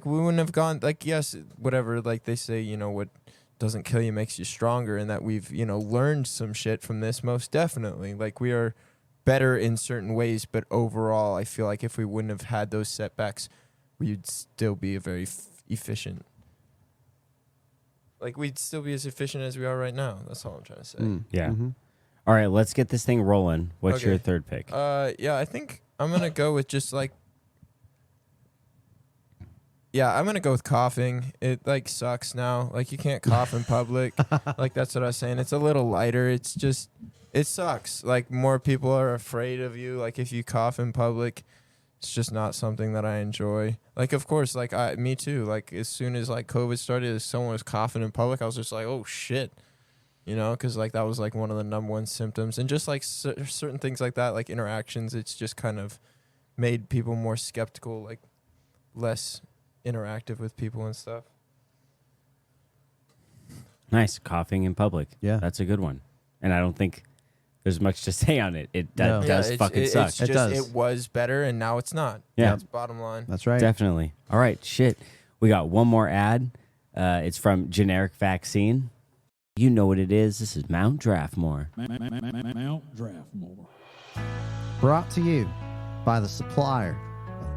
we wouldn't have gone, like, yes, whatever, like they say, you know, what doesn't kill you makes you stronger, and that we've, you know, learned some shit from this, most definitely. Like, we are better in certain ways, but overall, I feel like if we wouldn't have had those setbacks, we'd still be a very efficient. Like, we'd still be as efficient as we are right now. That's all I'm trying to say. Yeah. All right, let's get this thing rolling. What's Okay. your third pick? Yeah, I think I'm gonna go with just like Yeah, I'm gonna go with coughing. It like sucks now. Like you can't cough in public. Like that's what I was saying. It's a little lighter. It's just it sucks. Like more people are afraid of you. Like if you cough in public, it's just not something that I enjoy. Like of course, like me too. Like as soon as like COVID started, if someone was coughing in public, I was just like, oh shit, you know, because like that was like one of the number one symptoms. And just like certain things like that, like interactions, it's just kind of made people more skeptical, like less interactive with people and stuff. Nice. Coughing in public. Yeah. That's a good one. And I don't think there's much to say on it. It No. does fucking suck. It's just, does. It was better and now it's not. Yeah. That's bottom line. That's right. Definitely. All right, shit. We got one more ad. It's from Generic Vaccine. You know what it is. This is Mount Draftmore. Mount Draftmore. Brought to you by the supplier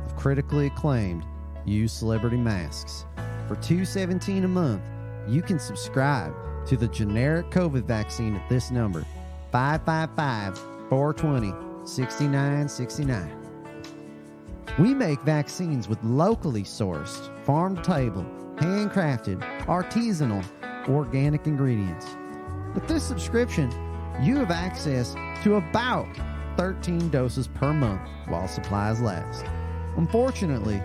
of critically acclaimed used celebrity masks. For $2.17 a month, you can subscribe to the generic COVID vaccine at this number, 555-420-6969. We make vaccines with locally sourced, farm-to-table, handcrafted, artisanal, organic ingredients. With this subscription, you have access to about 13 doses per month while supplies last. Unfortunately,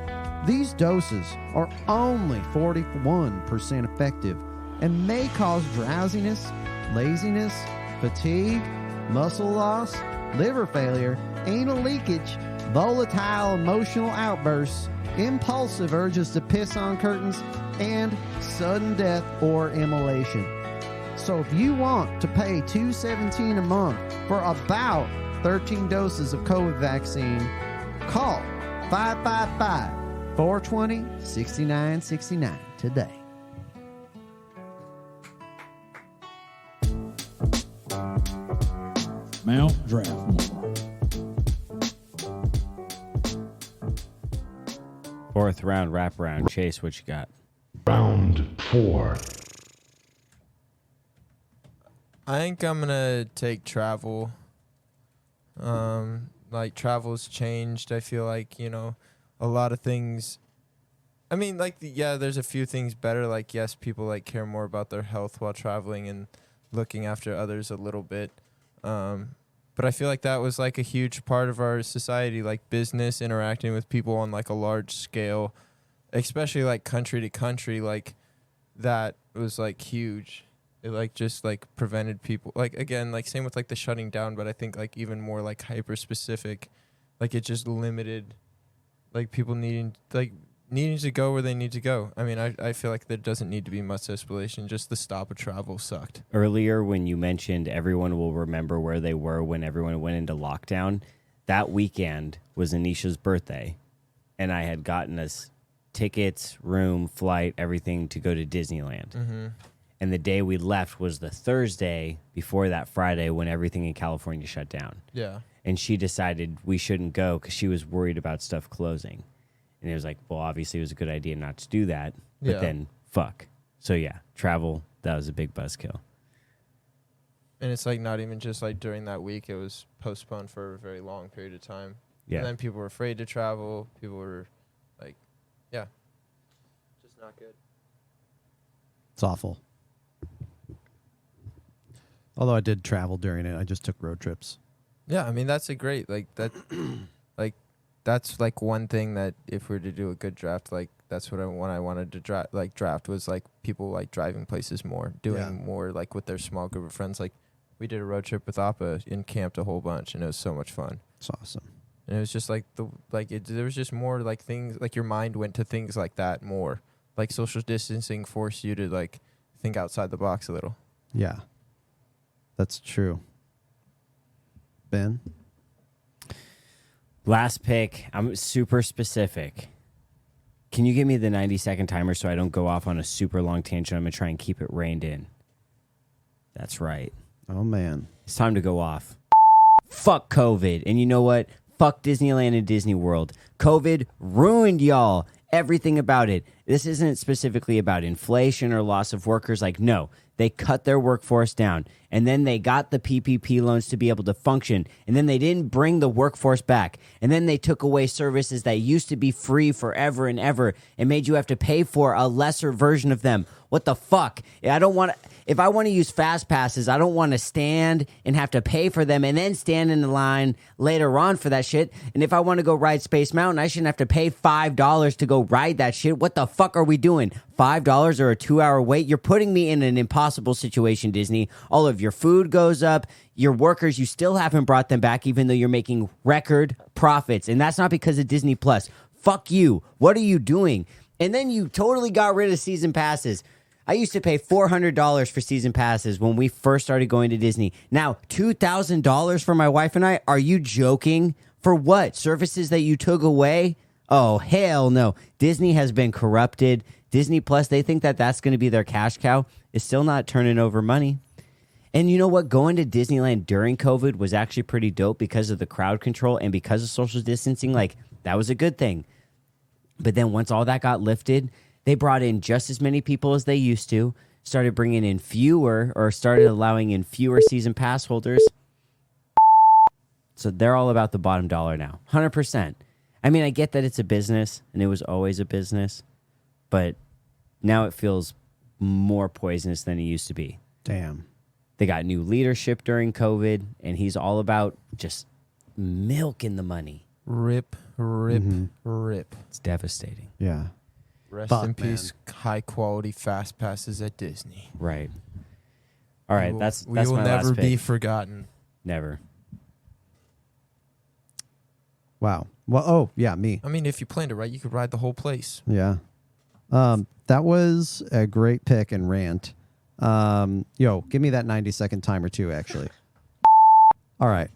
these doses are only 41% effective and may cause drowsiness, laziness, fatigue, muscle loss, liver failure, anal leakage, volatile emotional outbursts, impulsive urges to piss on curtains, and sudden death or immolation. So if you want to pay $2.17 a month for about 13 doses of COVID vaccine, call 555-420-6969 today. Mount Draftmore. Fourth round wraparound. Chase, what you got? Round 4. I think I'm gonna take travel. Like travel's changed. I feel like, you know, a lot of things. I mean, like, yeah, there's a few things better. Like, yes, people like care more about their health while traveling and looking after others a little bit. But I feel like that was like a huge part of our society, like business, interacting with people on like a large scale, especially like country to country. Like that was like huge. It like just like prevented people, like again, like same with like the shutting down, but I think like even more like hyper specific, like it just limited like people needing to go where they need to go. I mean, I feel like there doesn't need to be much escalation. Just the stop of travel sucked. Earlier, when you mentioned everyone will remember where they were when everyone went into lockdown, that weekend was Anisha's birthday, and I had gotten us tickets, room, flight, everything to go to Disneyland. Mm-hmm. And the day we left was the Thursday before that Friday when everything in California shut down. Yeah. And she decided we shouldn't go because she was worried about stuff closing. And it was like, well, obviously it was a good idea not to do that. But Yeah. then, fuck. So yeah, travel, that was a big buzzkill. And it's like not even just like during that week. It was postponed for a very long period of time. Yeah. And then people were afraid to travel. People were like, yeah, just not good. It's awful. Although I did travel during it, I just took road trips. Yeah, I mean that's a great like that, like that's like one thing that if we were to do a good draft, like that's what I wanted to draft was like people like driving places more, doing more like with their small group of friends. Like we did a road trip with Appa and camped a whole bunch, and it was so much fun. It's awesome. And it was just like there was just more like things like your mind went to things like that more. Like social distancing forced you to like think outside the box a little. Yeah, that's true. Ben? Last pick. I'm super specific. Can you give me the 90-second timer so I don't go off on a super long tangent? I'm going to try and keep it reined in. That's right. Oh, man. It's time to go off. Fuck COVID. And you know what? Fuck Disneyland and Disney World. COVID ruined y'all. Everything about it. This isn't specifically about inflation or loss of workers. Like, no. They cut their workforce down. And then they got the PPP loans to be able to function. And then they didn't bring the workforce back. And then they took away services that used to be free forever and ever and made you have to pay for a lesser version of them. What the fuck? I don't want to. If I want to use fast passes, I don't want to stand and have to pay for them and then stand in the line later on for that shit. And if I want to go ride Space Mountain, I shouldn't have to pay $5 to go ride that shit. What the fuck are we doing? $5 or a 2-hour wait? You're putting me in an impossible situation, Disney. All of your food goes up. Your workers, you still haven't brought them back, even though you're making record profits. And that's not because of Disney Plus. Fuck you. What are you doing? And then you totally got rid of season passes. I used to pay $400 for season passes when we first started going to Disney. Now, $2,000 for my wife and I? Are you joking? For what? Services that you took away? Oh, hell no. Disney has been corrupted. Disney Plus, they think that that's going to be their cash cow. It's still not turning over money. And you know what? Going to Disneyland during COVID was actually pretty dope because of the crowd control and because of social distancing. Like, that was a good thing. But then once all that got lifted, they brought in just as many people as they used to, started bringing in fewer or started allowing in fewer season pass holders. So they're all about the bottom dollar now, 100%. I mean, I get that it's a business and it was always a business, but now it feels more poisonous than it used to be. Damn. They got new leadership during COVID, and he's all about just milking the money. Rip. It's devastating. Yeah. Rest Fuck, in peace. High quality fast passes at Disney. Right. All right, that's we will my never last be pick. forgotten. Never. Wow. Well, oh, yeah, me. I mean, if you planned it right, you could ride the whole place. Yeah. That was a great pick and rant. Yo, give me that 90-second timer too, actually. All right.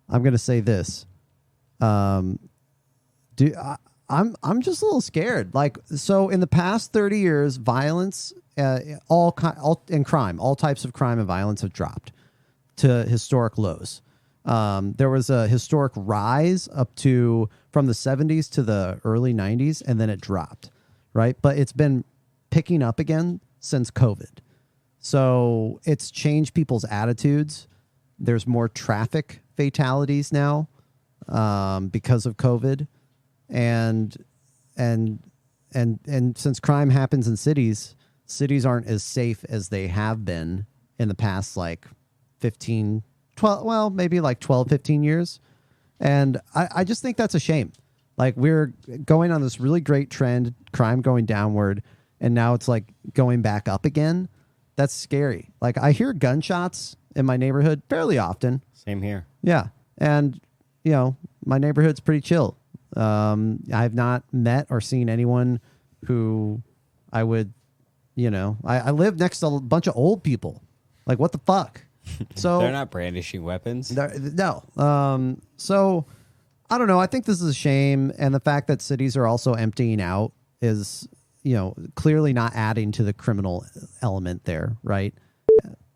I'm going to say this. I'm just a little scared. Like, so in the past 30 years, violence, and crime, all types of crime and violence have dropped to historic lows. There was a historic rise up to from the 70s to the early 90s, and then it dropped, right? But it's been picking up again since COVID. So it's changed people's attitudes. There's more traffic fatalities now because of COVID. And since crime happens in cities aren't as safe as they have been in the past, like 15, 12, well, maybe like 12, 15 years. And I just think that's a shame. Like, we're going on this really great trend, crime going downward, and now it's like going back up again. That's scary. Like, I hear gunshots in my neighborhood fairly often. Same here. Yeah. And, you know, my neighborhood's pretty chill. I've not met or seen anyone who I would, you know, I live next to a bunch of old people. Like, what the fuck? So They're not brandishing weapons. No. So I don't know. I think this is a shame. And the fact that cities are also emptying out is, you know, clearly not adding to the criminal element there. Right.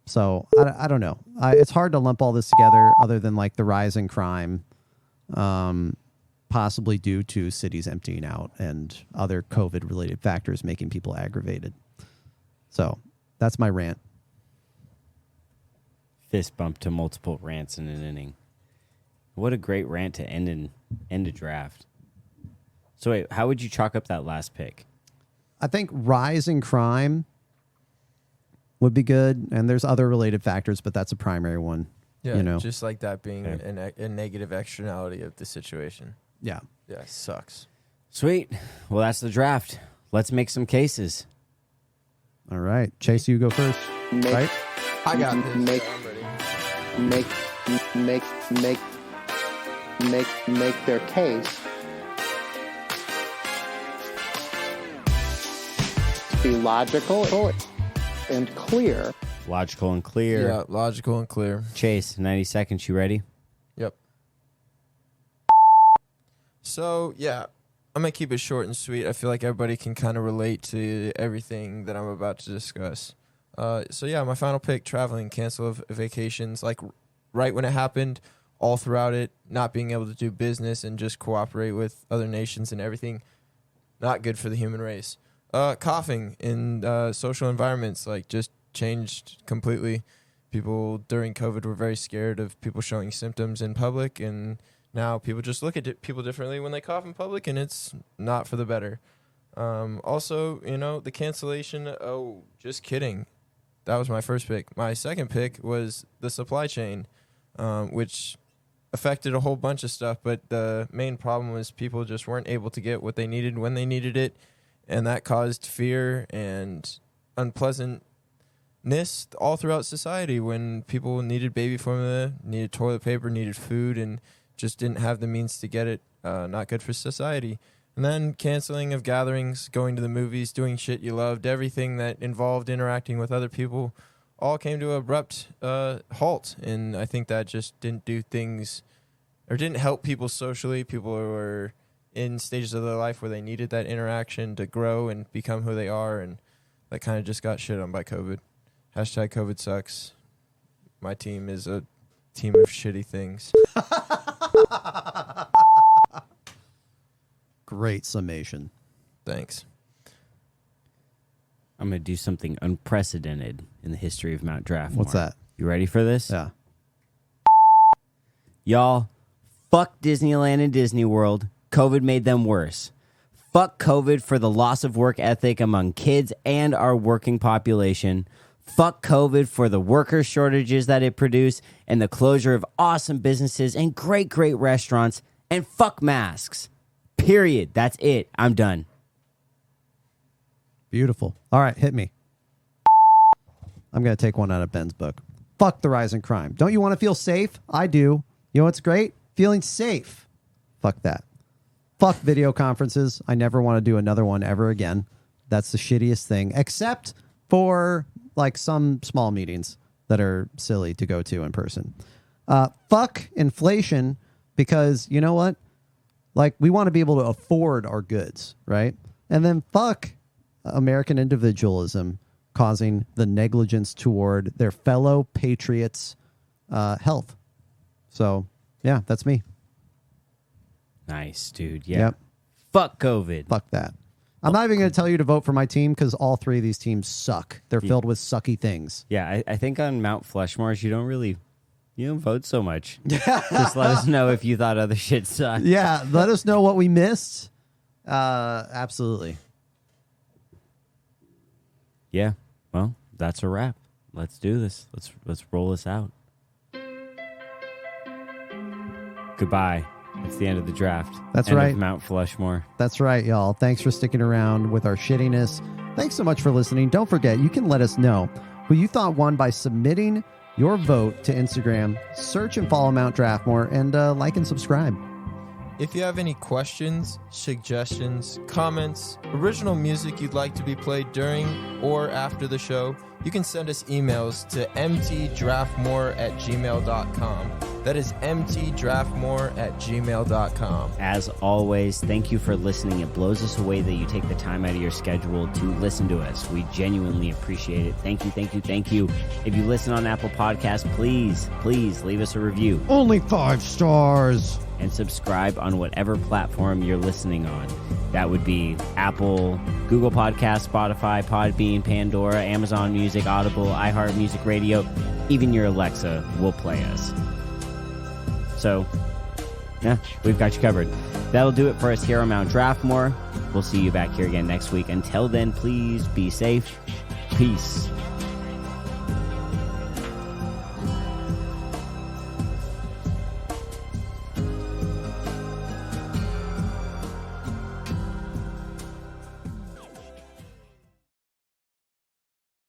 So I don't know. It's hard to lump all this together other than like the rise in crime, possibly due to cities emptying out and other COVID related factors making people aggravated. So that's my rant. Fist bump to multiple rants in an inning. What a great rant to end a draft. So wait, how would you chalk up that last pick? I think rise in crime would be good, and there's other related factors, but that's a primary one. Yeah, you know? just like that being Okay. a negative externality of the situation. Yeah. Yeah, it sucks. Sweet. Well, that's the draft. Let's make some cases. All right, Chase, you go first. Right? I got this. Make- I'm ready. make their case to be logical and clear. Logical and clear. Yeah, logical and clear. Chase, 90 seconds. You ready? Yep. So, yeah, I'm going to keep it short and sweet. I feel like everybody can kind of relate to everything that I'm about to discuss. So, yeah, my final pick, traveling, cancel of vacations. Like, right when it happened, all throughout it, not being able to do business and just cooperate with other nations and everything. Not good for the human race. Coughing in social environments, like, just changed completely. People during COVID were very scared of people showing symptoms in public, and now people just look at people differently when they cough in public, and it's not for the better. Also, the cancellation. Oh, just kidding. That was my first pick. My second pick was the supply chain, which affected a whole bunch of stuff. But the main problem was people just weren't able to get what they needed when they needed it. And that caused fear and unpleasantness all throughout society when people needed baby formula, needed toilet paper, needed food, and just didn't have the means to get it. Not good for society. And then canceling of gatherings, going to the movies, doing shit you loved, everything that involved interacting with other people all came to an abrupt halt. And I think that just didn't do things or didn't help people socially. People were in stages of their life where they needed that interaction to grow and become who they are. And that kind of just got shit on by COVID. Hashtag COVID sucks. My team is a team of shitty things. Great summation. Thanks. I'm going to do something unprecedented in the history of Mount Draftmore. What's that? You ready for this? Yeah. Y'all, fuck Disneyland and Disney World. COVID made them worse. Fuck COVID for the loss of work ethic among kids and our working population. Fuck COVID for the worker shortages that it produced and the closure of awesome businesses and great, great restaurants. And fuck masks. Period. That's it. I'm done. Beautiful. All right, hit me. I'm going to take one out of Ben's book. Fuck the rise in crime. Don't you want to feel safe? I do. You know what's great? Feeling safe. Fuck that. Fuck video conferences. I never want to do another one ever again. That's the shittiest thing, except for like some small meetings that are silly to go to in person. Fuck inflation, because you know what? Like, we want to be able to afford our goods, right? And then fuck American individualism causing the negligence toward their fellow patriots' health. So, yeah, that's me. Nice, dude. Yeah. Yep. Fuck COVID. Fuck that. I'm not even going to tell you to vote for my team because all three of these teams suck. They're filled with sucky things. Yeah, I think on Mount Flushmore, you don't vote so much. Just let us know if you thought other shit sucked. Yeah, let us know what we missed. Absolutely. Yeah. Well, that's a wrap. Let's do this. Let's roll this out. Goodbye. It's the end of the draft. That's End right. of Mount Flushmore. That's right, y'all. Thanks for sticking around with our shittiness. Thanks so much for listening. Don't forget, you can let us know who you thought won by submitting your vote to Instagram. Search and follow Mount Draftmore and like and subscribe. If you have any questions, suggestions, comments, original music you'd like to be played during or after the show, you can send us emails to mtdraftmore@gmail.com. That is mtdraftmore@gmail.com. As always, thank you for listening. It blows us away that you take the time out of your schedule to listen to us. We genuinely appreciate it. Thank you, thank you, thank you. If you listen on Apple Podcasts, please leave us a review. Only 5 stars. And subscribe on whatever platform you're listening on. That would be Apple, Google Podcasts, Spotify, Podbean, Pandora, Amazon Music, Audible, iHeart Music Radio. Even your Alexa will play us. So, yeah, we've got you covered. That'll do it for us here on Mount Draftmore. We'll see you back here again next week. Until then, please be safe. Peace.